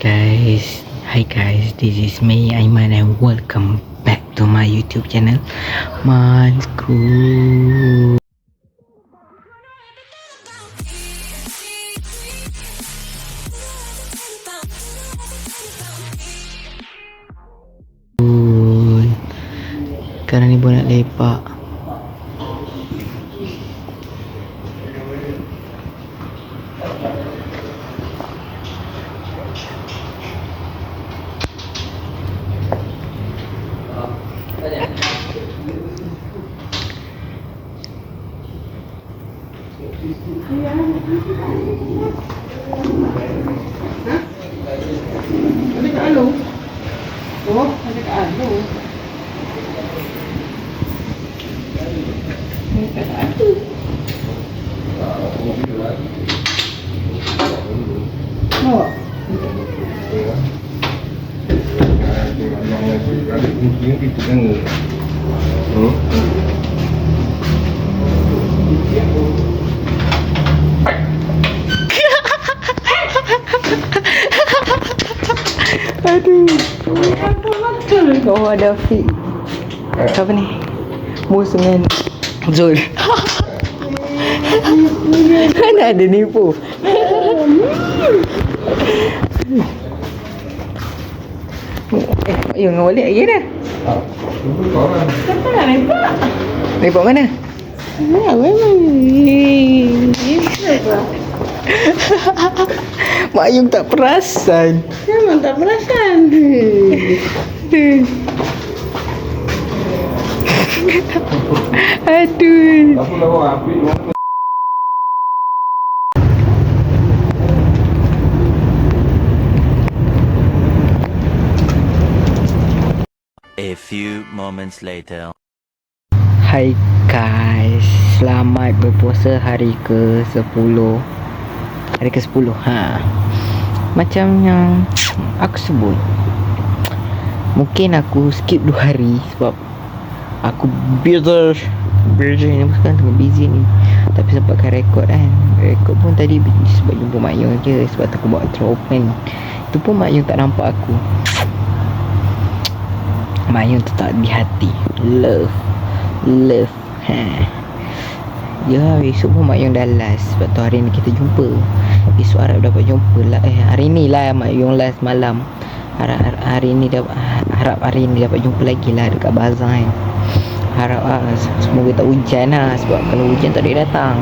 Hi guys, this is me Aiman and welcome back to my YouTube channel Mansku. Sekarang ni pun nak lepak. Ada kat Alo. Oh, ada kat Alo. Ada kat Alo. Oh. Aduh. Oh, ada Afiq. Siapa ni? Mus dengan Zul. Mana ada nipu? Mak Yung dengan balik lagi dah. Siapa nak lepak? Lepak mana? Ya, memang. Mak Yung tak perasan. Memang tak perasan. Aduh. A few moments later. Hai guys, selamat berpuasa hari ke-10. Hari ke-10. Macam yang aku sebut, mungkin aku skip 2 hari sebab aku busy ni, bukan tengah busy ni. Tapi sempatkan rekod kan. Rekod pun tadi sebab jumpa Mak Yung je, sebab aku buat open. Itu pun Mak Yung tak nampak aku. Mak Yung tetap di hati. Love. Ya, esok pun Mak Yung dah last. Sebab tu hari ni kita jumpa. Esok harap dapat jumpa lah. Hari ni lah Mak Yung last malam. Hari ni dapat jumpa lagi lah dekat bazar kan. Harap semoga tak hujan lah. Sebab kalau hujan tak boleh datang.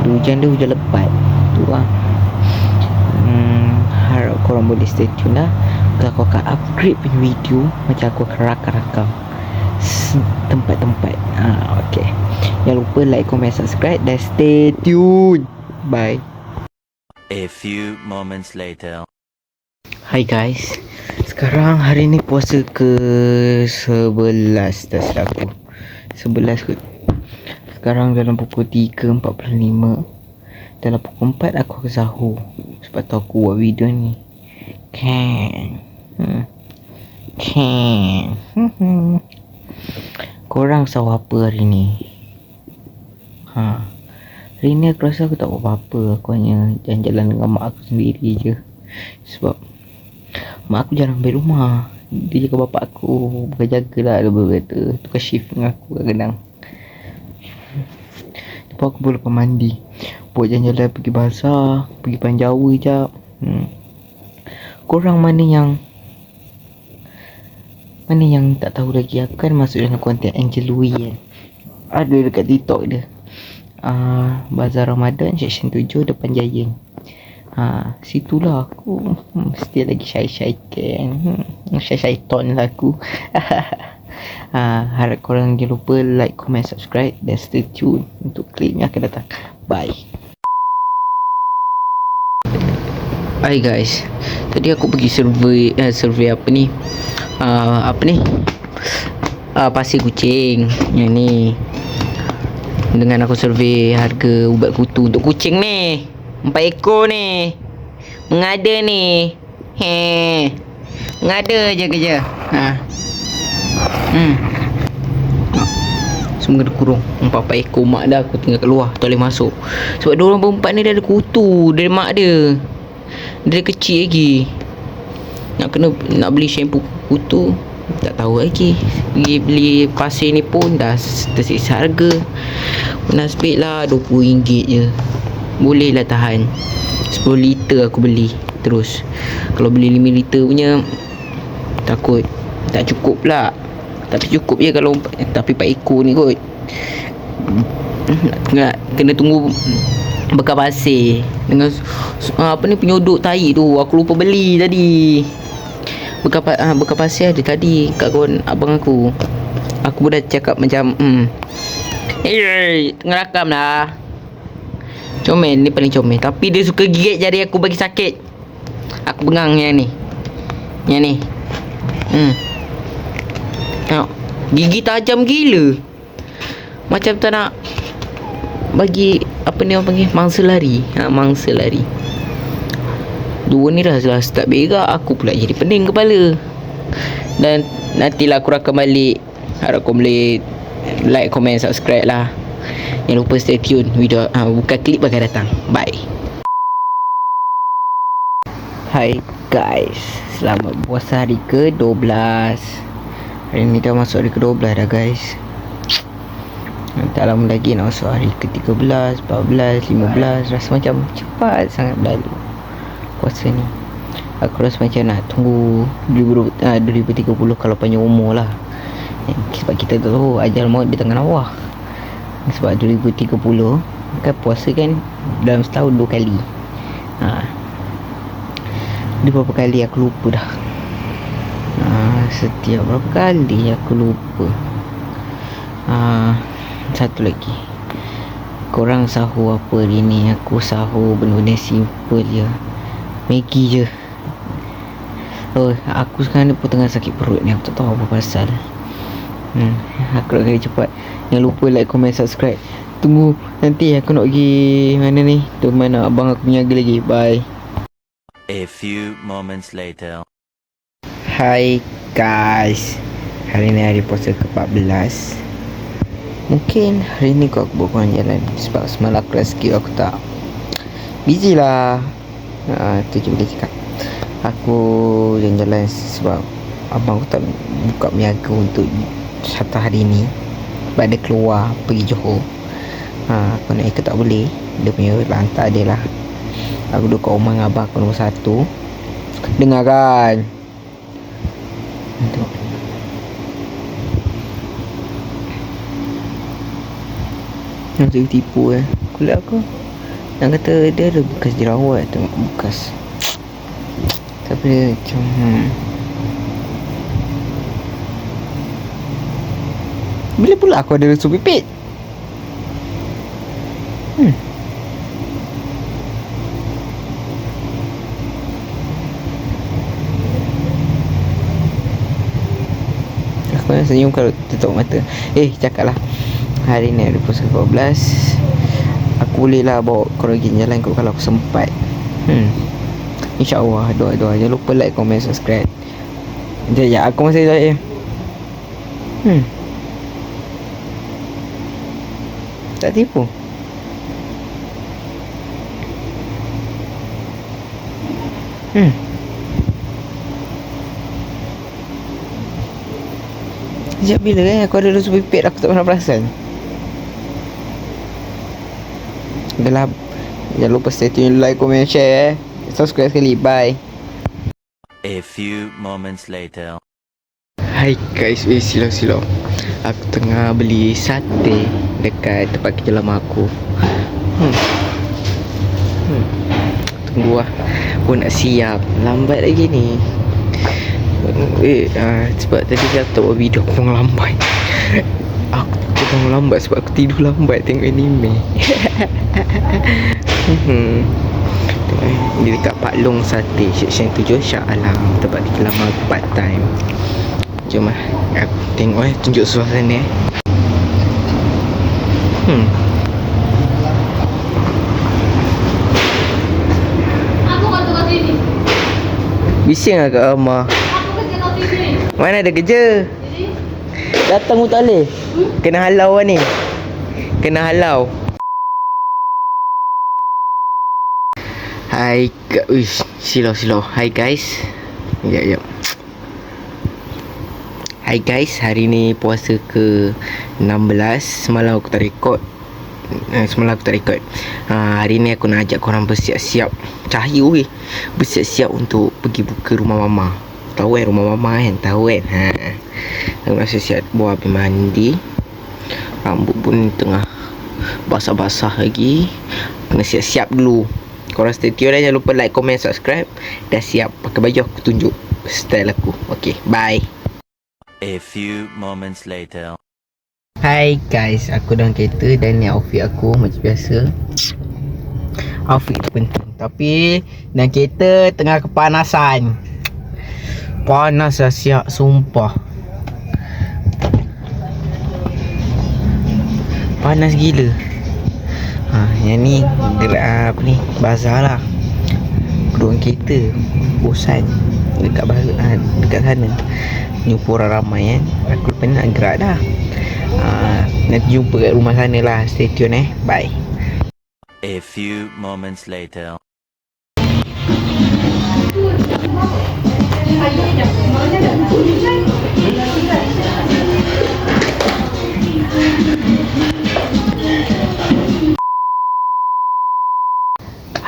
Hujan dia hujan lebat. Tu lah. Harap korang boleh stay tune lah. Aku akan upgrade punya video. Macam aku akan rakam tempat-tempat. Okay. Jangan lupa like, comment, subscribe dan stay tune. Bye. A few moments later. Hai guys. Sekarang hari ni puasa ke-11 dah silap aku. 11 kot. Sekarang dalam pukul 3.45. Dalam pukul 4 aku akan sahur. Sebab tu aku buat video ni. Korang sahur apa hari ni? Hari ni aku rasa aku tak buat apa-apa. Aku hanya jalan-jalan dengan mak aku sendiri je. Sebab mak aku jarang balik rumah. Dia jaga bapak aku. Bukan jaga lah, dia berkata tukar shift dengan aku kadang-kadang. Lepas aku boleh mandi, buat jalan-jalan pergi bazar, pergi Panjawa jap. Korang mana yang tak tahu lagi, aku kan masuk dalam konten Angel Louis kan. Ada dekat TikTok dia. Bazar Ramadan section 7 depan Giant. Situlah aku still lagi shy kan. Syaitan lah aku. Harap korang jangan lupa like, comment, subscribe dan stay tune untuk klip yang akan datang. Bye. Hai guys, tadi aku pergi survey apa ni? Pasir Kucing yang ni. Dengan aku survey harga ubat kutu untuk kucing ni. 4 ekor ni. Mengada ni. Mengada je kerja. Semua dia kurung 4 ekor. Mak dah aku tinggal kat luar, tak boleh masuk. Sebab diorang berempat ni dah ada kutu dari mak dia. Dia kecil lagi. Nak beli shampoo kutu, tak tahu lagi. Pergi beli pasir ni pun dah tersiksa harga. Nasib lah RM20 je. Boleh lah tahan. 10 liter aku beli terus. Kalau beli 5 liter punya, takut tak cukup pula. Tapi cukup je kalau, tapi 4 ekor ni kot. Kena tunggu bekal pasir dengan penyodok tai tu. Aku lupa beli tadi. Bekal pasir ada tadi kat kawan abang aku. Aku pun dah cakap macam tengah rakam lah. Comel ni paling comel. Tapi dia suka gigit jari aku bagi sakit. Aku pegang yang ni. Tengok, gigi tajam gila. Macam tak nak bagi apa ni orang panggil, mangsa lari. Mangsa lari. Dua ni dah start berak, aku pula jadi pening kepala. Dan nantilah aku rakam balik. Harap kau boleh like, comment, subscribe lah. Jangan lupa stay tune. Video bukan klip bakal datang. Bye. Hai guys, selamat puasa hari ke-12. Hari ni dah masuk hari ke-12 dah guys. Tak lama lagi nak masuk hari ke-13, 14, 15. Rasa macam cepat sangat berlalu puasa ni. Aku rasa macam nak tunggu 2030 kalau panjang umur lah. Sebab kita tahu ajal maut di tangan Allah. Sebab 2030 kan puasa kan dalam setahun 2 kali. Dia berapa kali aku lupa dah. Setiap berapa kali aku lupa. Satu lagi, korang sahur apa hari ni? Aku sahur benda-benda simple je, Maggi je. Aku sekarang ni pun tengah sakit perut ni. Aku tak tahu apa pasal. Aku nak kena cepat. Jangan lupa like, comment, subscribe. Tunggu nanti aku nak pergi mana ni, tu mana abang aku menyaga lagi. Bye. A few moments later. Hai guys, hari ni hari puasa ke-14. Mungkin hari ni aku buat korang jalan. Sebab semalam aku dah skip, aku tak busy lah. Tu je boleh cakap. Aku jalan-jalan sebab abang aku tak buka niaga untuk satu hari ni. Sebab dia keluar pergi Johor. Aku nak ikut tak boleh. Dia punya lantar dia lah. Aku duduk kat rumah dengan abang aku nombor 1. Dengar kan? Tengok. Nanti tipu kulit aku. Yang kata dia ada bekas jerawat. Tengok bekas. Tapi dia macam bila pula aku ada resu pipit? Aku nak senyum kalau tutup mata. Cakap lah. Hari ni ada puasa ke-12. Aku boleh lah bawa korang pergi jalan kot kalau aku sempat. InsyaAllah. Doa-doa. Jangan lupa like, comment, subscribe. Sekejap, aku masih tak tak tipu. Sekejap bila aku ada resu pipit, aku tak pernah perasan. Dah lah. Jangan lupa stay tune, like, comment, share, subscribe sekali. Bye. A few moments later. Hai guys, silau. Aku tengah beli sate dekat tempat kerja lama aku. Tunggu lah. Pun nak siap. Lambat lagi ni. Sebab tadi jatuh buat video aku lambat. Aku bangun lambat sebab aku tidur lambat tengok anime. Di dekat Pak Long Sate, section 7 Shah Alam, tempat kerja lama aku part time. Jom lah aku tengok tunjuk suasana Aku kat tukar sini. bising lah kat rumah. Aku kerja kat sini. Mana ada kerja? Jadi, Datang pun tak boleh. Kena halau lah ni. Kena halau. Hai silau. Hai guys, Ya. Hai guys, hari ni puasa ke 16. Semalam aku tak rekod. Hari ni aku nak ajak korang bersiap-siap. Cahaya weh. Bersiap-siap untuk pergi buka rumah mama. Tahu kan rumah mama kan? Tahu kan? Aku nak siap buat habis mandi. Rambut pun tengah basah-basah lagi. Kena siap-siap dulu. Korang stay tune lah. Jangan lupa like, comment, subscribe. Dah siap pakai baju, aku tunjuk style aku. Okay, bye. A few moments later. Hai guys, aku dalam kereta dan ni outfit aku macam biasa. Outfit tu penting, tapi dalam kereta tengah kepanasan. Panas lah siap, sumpah. Panas gila. Yang ni apa ni, bazar lah. Duduk kereta bosan dekat dekat sana. Jumpa orang ramai kan. Aku lepas ni nak gerak dah. Nanti jumpa kat rumah sana lah. Stay tune bye. A few moments later.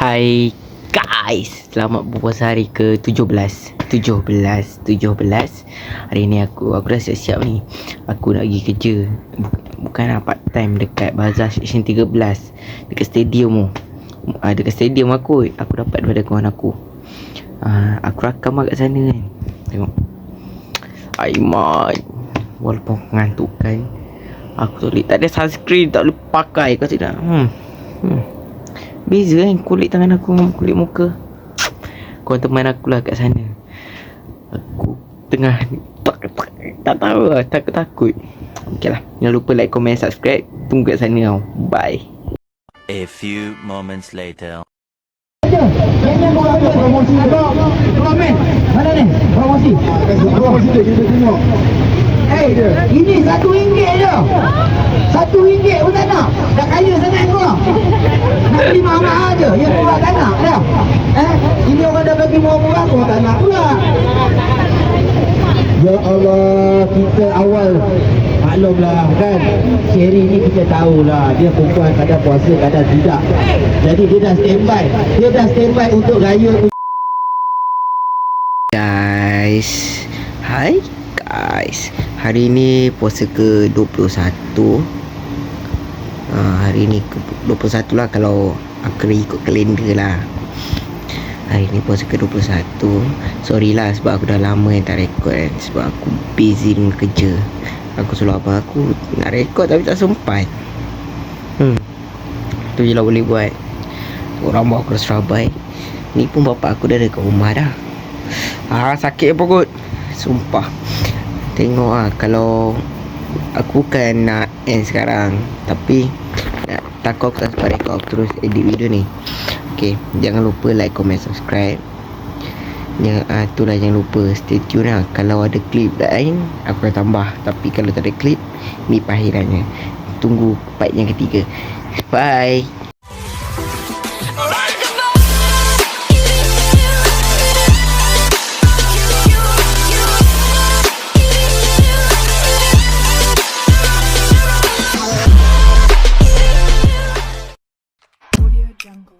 Hai guys, selamat berpuasa hari ke 17. Hari ni aku dah siap-siap ni. Aku nak pergi kerja. Bukan part time dekat Bazar Section 13. Dekat stadium tu. Dekat stadium aku dapat daripada kawan aku. Aku rakam lah kat sana kan. Tengok Aiman. Walaupun aku ngantuk kan, aku tak ada sunscreen, tak boleh pakai. Kau tidak beza kan kulit tangan aku dengan kulit muka. Kawan teman aku lah kat sana. Aku tengah tak tahu lah, takut. Okey lah, jangan lupa like, comment, subscribe. Tunggu kat sana tau. Bye. A few moments later. Ini promosi men. Mana ni? Promosi dia kita tengok. Ini RM1 je. RM1 pun tak nak. Dah kaya sangat kau. Nak beli mahal-mahal je. Yang murah tak nak dah. Ini orang dah bagi murah-murah, kau tak nak pula. Ya Allah, kita awal maklumlah kan, Sherry ni kita tahulah dia perempuan kadang puasa kadang tidak. Jadi dia dah standby untuk raya. Guys, hai guys. Hari ni puasa ke 21. Hari ni ke 21 lah kalau aku ikut kalender lah. Hari ni puasa ke 21. Sorry lah sebab aku dah lama yang tak rekod kan. Sebab aku busy dengan kerja. Aku suruh abang aku nak rekod tapi tak sempat. Tu je lah boleh buat. Orang bawa aku ke Surabaya. Ni pun bapak aku dah dekat rumah dah. Sakit perut. Sumpah. Tengok lah, kalau aku bukan nak end sekarang, tapi takut aku tak sempat rekod, aku terus edit video ni. Okay, jangan lupa like, comment, subscribe. Jangan lupa stay tune lah. Kalau ada klip lain aku akan tambah. Tapi kalau tak ada klip, ni akhirannya. Tunggu part yang ketiga. Bye. Audio Jungle.